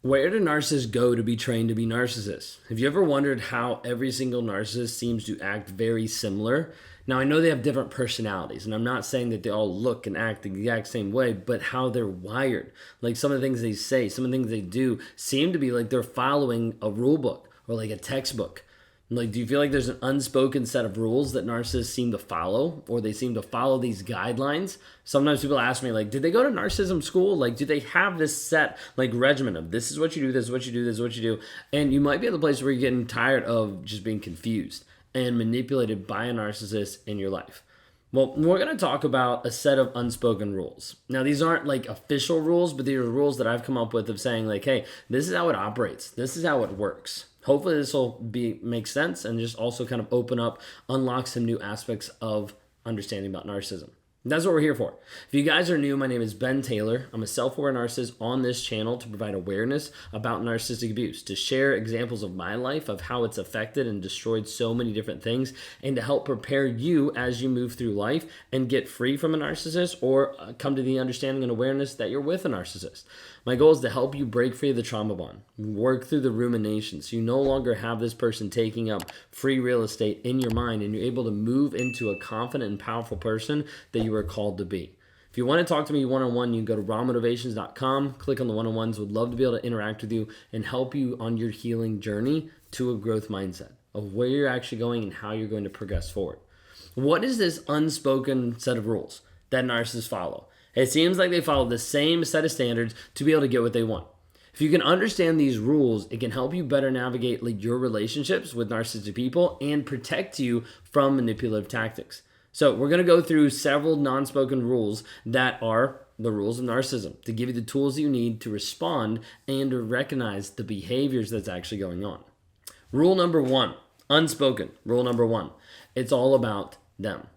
Where do narcissists go to be trained to be narcissists? Have you ever wondered how every single narcissist seems to act very similar? Now, I know they have different personalities, and I'm not saying that they all look and act the exact same way, but how they're wired. Like some of the things they say, some of the things they do seem to be like they're following a rule book or like a textbook. Like, do you feel like there's an unspoken set of rules that narcissists seem to follow, or they seem to follow these guidelines? Sometimes people ask me, like, did they go to narcissism school? Like, do they have this set, like, regimen of this is what you do, this is what you do, this is what you do? And you might be at the place where you're getting tired of just being confused and manipulated by a narcissist in your life. Well, we're going to talk about a set of unspoken rules. Now, these aren't like official rules, but these are rules that I've come up with of saying like, hey, this is how it operates. This is how it works. Hopefully this will make sense and just also kind of unlock some new aspects of understanding about narcissism. That's what we're here for. If you guys are new, my name is Ben Taylor. I'm a self-aware narcissist on this channel to provide awareness about narcissistic abuse, to share examples of my life, of how it's affected and destroyed so many different things, and to help prepare you as you move through life and get free from a narcissist or come to the understanding and awareness that you're with a narcissist. My goal is to help you break free of the trauma bond, work through the ruminations, so you no longer have this person taking up free real estate in your mind, and you're able to move into a confident and powerful person that you are called to be. If you want to talk to me one-on-one, you can go to rawmotivations.com, click on the one-on-ones. Would love to be able to interact with you and help you on your healing journey to a growth mindset of where you're actually going and how you're going to progress forward. What is this unspoken set of rules that narcissists follow? It seems like they follow the same set of standards to be able to get what they want. If you can understand these rules, it can help you better navigate your relationships with narcissistic people and protect you from manipulative tactics. So we're going to go through several non-spoken rules that are the rules of narcissism to give you the tools you need to respond and to recognize the behaviors that's actually going on. Rule number one, unspoken. Rule number one, it's all about them.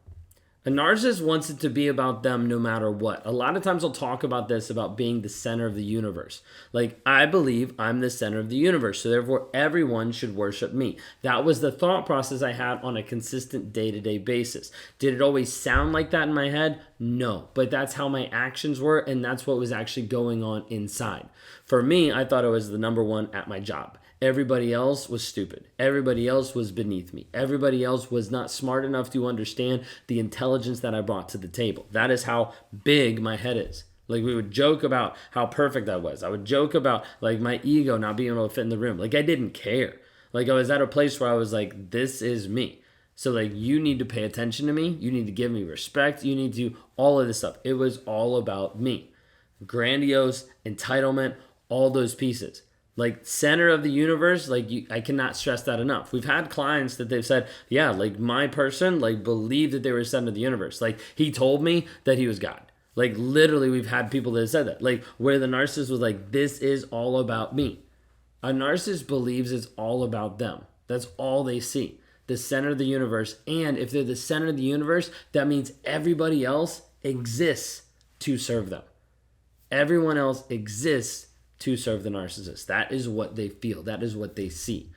A narcissist wants it to be about them no matter what. A lot of times I'll talk about this, about being the center of the universe. Like, I believe I'm the center of the universe, so therefore everyone should worship me. That was the thought process I had on a consistent day-to-day basis. Did it always sound like that in my head? No, but that's how my actions were, and that's what was actually going on inside. For me, I thought I was the number one at my job. Everybody else was stupid. Everybody else was beneath me. Everybody else was not smart enough to understand the intelligence that I brought to the table. That is how big my head is. Like, we would joke about how perfect I was. I would joke about like my ego not being able to fit in the room. Like, I didn't care. Like, I was at a place where I was like, this is me. So like, you need to pay attention to me. You need to give me respect. You need to all of this stuff. It was all about me. Grandiose, entitlement, all those pieces. Like, center of the universe, I cannot stress that enough. We've had clients that they've said, yeah, like my person, believed that they were center of the universe. Like, he told me that he was God. Like, literally, we've had people that have said that. Like, where the narcissist was like, this is all about me. A narcissist believes it's all about them. That's all they see. The center of the universe. And if they're the center of the universe, that means everybody else exists to serve them. Everyone else exists to serve the narcissist. That is what they feel. That is what they see.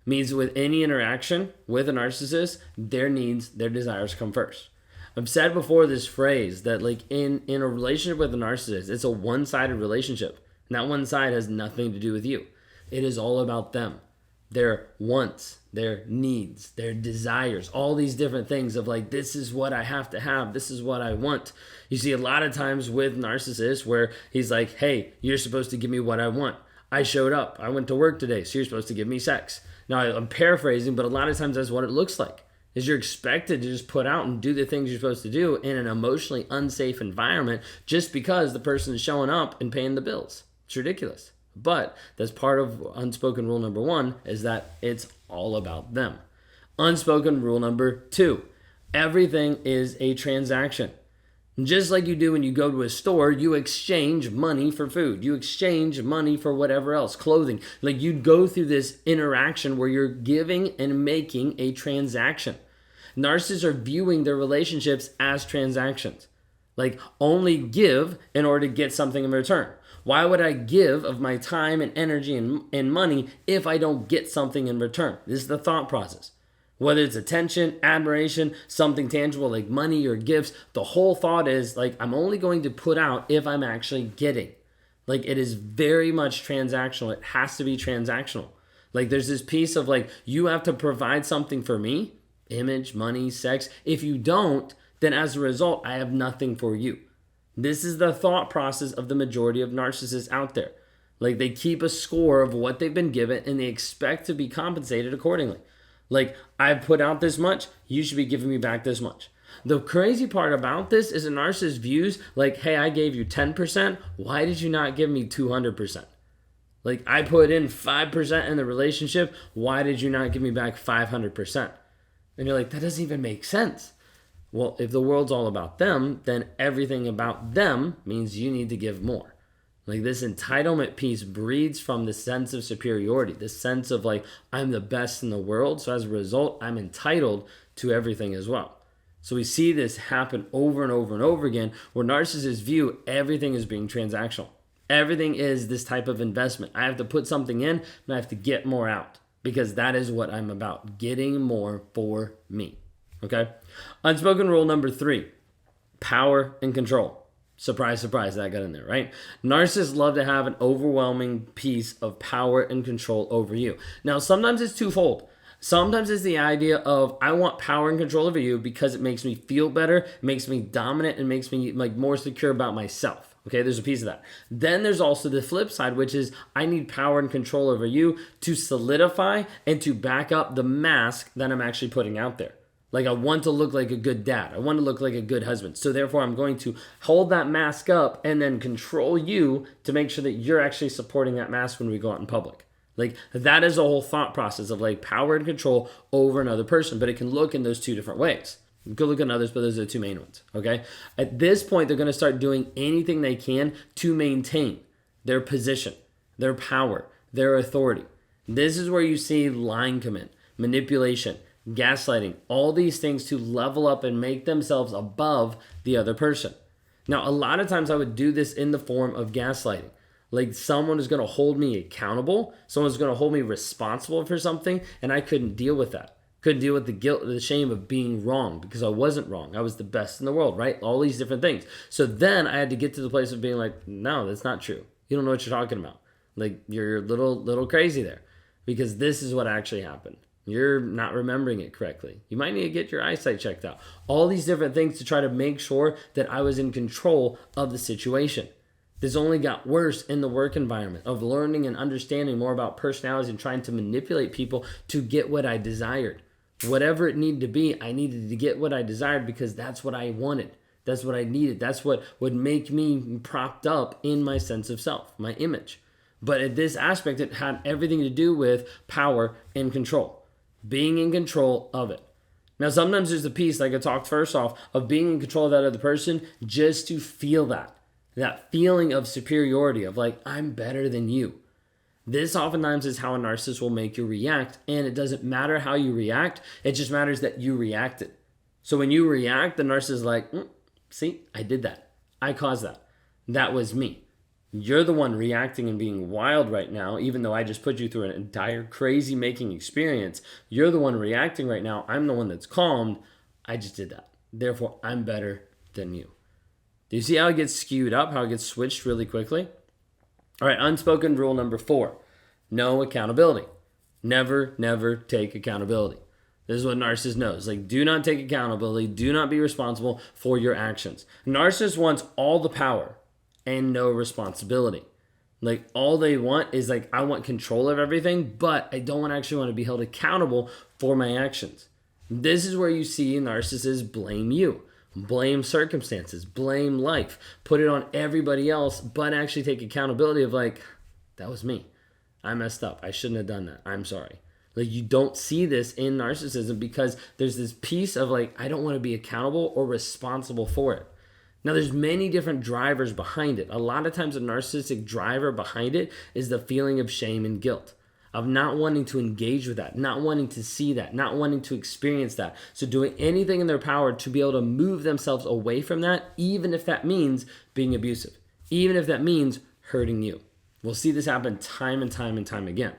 Means with any interaction with a narcissist, their needs, their desires come first. I've said before this phrase that in a relationship with a narcissist, it's a one-sided relationship. And that one side has nothing to do with you. It is all about them. Their wants, their needs, their desires, all these different things of this is what I have to have, this is what I want. You see a lot of times with narcissists where he's like, hey, you're supposed to give me what I want. I showed up, I went to work today, so you're supposed to give me sex. Now I'm paraphrasing, but a lot of times that's what it looks like. Is you're expected to just put out and do the things you're supposed to do in an emotionally unsafe environment just because the person is showing up and paying the bills. It's ridiculous. But that's part of unspoken rule number one, is that it's all about them. Unspoken rule number two, everything is a transaction. Just like you do when you go to a store, you exchange money for food. You exchange money for whatever else, clothing. Like, you go through this interaction where you're giving and making a transaction. Narcissists are viewing their relationships as transactions. Like, only give in order to get something in return. Why would I give of my time and energy and money if I don't get something in return? This is the thought process. Whether it's attention, admiration, something tangible like money or gifts, the whole thought is I'm only going to put out if I'm actually getting. Like it is very much transactional. It has to be transactional. Like there's this piece of like, you have to provide something for me, image, money, sex. If you don't, then as a result, I have nothing for you. This is the thought process of the majority of narcissists out there. Like they keep a score of what they've been given and they expect to be compensated accordingly. Like, I've put out this much, you should be giving me back this much. The crazy part about this is a narcissist views like, hey, I gave you 10%, why did you not give me 200%? Like, I put in 5% in the relationship, why did you not give me back 500%? And you're like, that doesn't even make sense. Well, if the world's all about them, then everything about them means you need to give more. Like this entitlement piece breeds from the sense of superiority, the sense of like, I'm the best in the world. So as a result, I'm entitled to everything as well. So we see this happen over and over and over again where narcissists view everything as being transactional. Everything is this type of investment. I have to put something in and I have to get more out because that is what I'm about, getting more for me. Okay. Unspoken rule number 3, power and control. Surprise, surprise, that got in there, right? Narcissists love to have an overwhelming piece of power and control over you. Now, sometimes it's twofold. Sometimes it's the idea of, I want power and control over you because it makes me feel better, makes me dominant, and makes me like more secure about myself. Okay, there's a piece of that. Then there's also the flip side, which is I need power and control over you to solidify and to back up the mask that I'm actually putting out there. Like I want to look like a good dad. I want to look like a good husband. So therefore, I'm going to hold that mask up and then control you to make sure that you're actually supporting that mask when we go out in public. Like that is a whole thought process of like power and control over another person. But it can look in those two different ways. You could look at others, but those are the two main ones. Okay. At this point, they're going to start doing anything they can to maintain their position, their power, their authority. This is where you see lying come in, manipulation, gaslighting, all these things to level up and make themselves above the other person. Now, a lot of times I would do this in the form of gaslighting. Like someone is going to hold me accountable. Someone's going to hold me responsible for something. And I couldn't deal with that. Couldn't deal with the guilt or the shame of being wrong because I wasn't wrong. I was the best in the world, right? All these different things. So then I had to get to the place of being like, no, that's not true. You don't know what you're talking about. Like you're a little crazy there because this is what actually happened. You're not remembering it correctly. You might need to get your eyesight checked out. All these different things to try to make sure that I was in control of the situation. This only got worse in the work environment of learning and understanding more about personalities and trying to manipulate people to get what I desired. Whatever it needed to be, I needed to get what I desired because that's what I wanted. That's what I needed. That's what would make me propped up in my sense of self, my image. But at this aspect, it had everything to do with power and control. Being in control of it. Now, sometimes there's a piece, like I talked first off, of being in control of that other person just to feel that feeling of superiority of like, I'm better than you. This oftentimes is how a narcissist will make you react. And it doesn't matter how you react. It just matters that you reacted. So when you react, the narcissist is like, see, I did that. I caused that. That was me. You're the one reacting and being wild right now, even though I just put you through an entire crazy making experience. You're the one reacting right now. I'm the one that's calmed. I just did that. Therefore, I'm better than you. Do you see how it gets skewed up, how it gets switched really quickly? All right, unspoken rule number 4. No accountability. Never take accountability. This is what narcissist knows. Like, do not take accountability. Do not be responsible for your actions. Narcissist wants all the power and no responsibility. Like all they want is like, I want control of everything, but I don't actually want to be held accountable for my actions. This is where you see narcissists blame you, blame circumstances, blame life, put it on everybody else, but actually take accountability of like, that was me. I messed up. I shouldn't have done that. I'm sorry. Like you don't see this in narcissism because there's this piece of like, I don't want to be accountable or responsible for it. Now, there's many different drivers behind it. A lot of times a narcissistic driver behind it is the feeling of shame and guilt, of not wanting to engage with that, not wanting to see that, not wanting to experience that. So doing anything in their power to be able to move themselves away from that, even if that means being abusive, even if that means hurting you. We'll see this happen time and time and time again.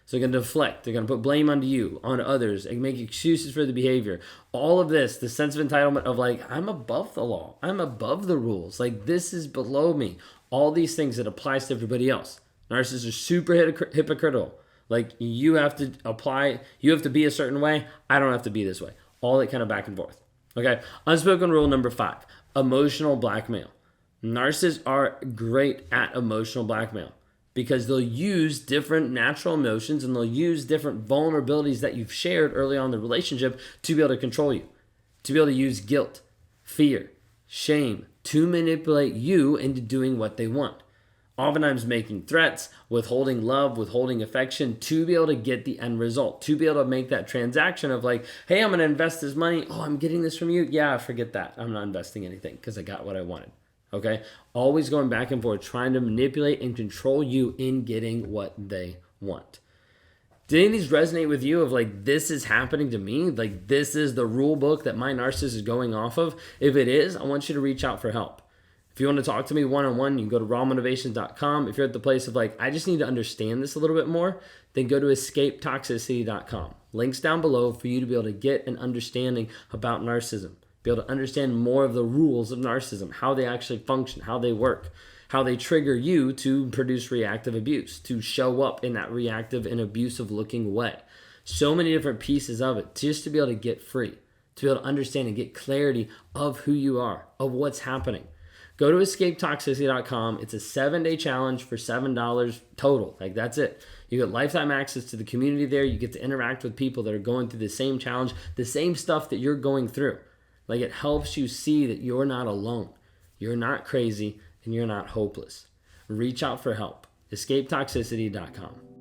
So they're going to deflect. They're going to put blame onto you, on others, and make excuses for the behavior. All of this, the sense of entitlement of like, I'm above the law. I'm above the rules. Like, this is below me. All these things that applies to everybody else. Narcissists are super hypocritical. Like, you have to be a certain way. I don't have to be this way. All that kind of back and forth. Okay. Unspoken rule number 5, emotional blackmail. Narcissists are great at emotional blackmail because they'll use different natural emotions and they'll use different vulnerabilities that you've shared early on in the relationship to be able to control you, to be able to use guilt, fear, shame to manipulate you into doing what they want. Oftentimes making threats, withholding love, withholding affection to be able to get the end result, to be able to make that transaction of like, hey, I'm going to invest this money. Oh, I'm getting this from you. Yeah, forget that. I'm not investing anything because I got what I wanted. Okay. Always going back and forth, trying to manipulate and control you in getting what they want. Did any of these resonate with you of like, this is happening to me? Like, this is the rule book that my narcissist is going off of? If it is, I want you to reach out for help. If you want to talk to me one-on-one, you can go to rawmotivations.com. If you're at the place of like, I just need to understand this a little bit more, then go to escapetoxicity.com. Links down below for you to be able to get an understanding about narcissism, be able to understand more of the rules of narcissism, how they actually function, how they work, how they trigger you to produce reactive abuse, to show up in that reactive and abusive looking way. So many different pieces of it just to be able to get free, to be able to understand and get clarity of who you are, of what's happening. Go to escapetoxicity.com. It's a 7-day challenge for $7 total. Like, that's it. You get lifetime access to the community there. You get to interact with people that are going through the same challenge, the same stuff that you're going through. Like, it helps you see that you're not alone. You're not crazy and you're not hopeless. Reach out for help. escapetoxicity.com.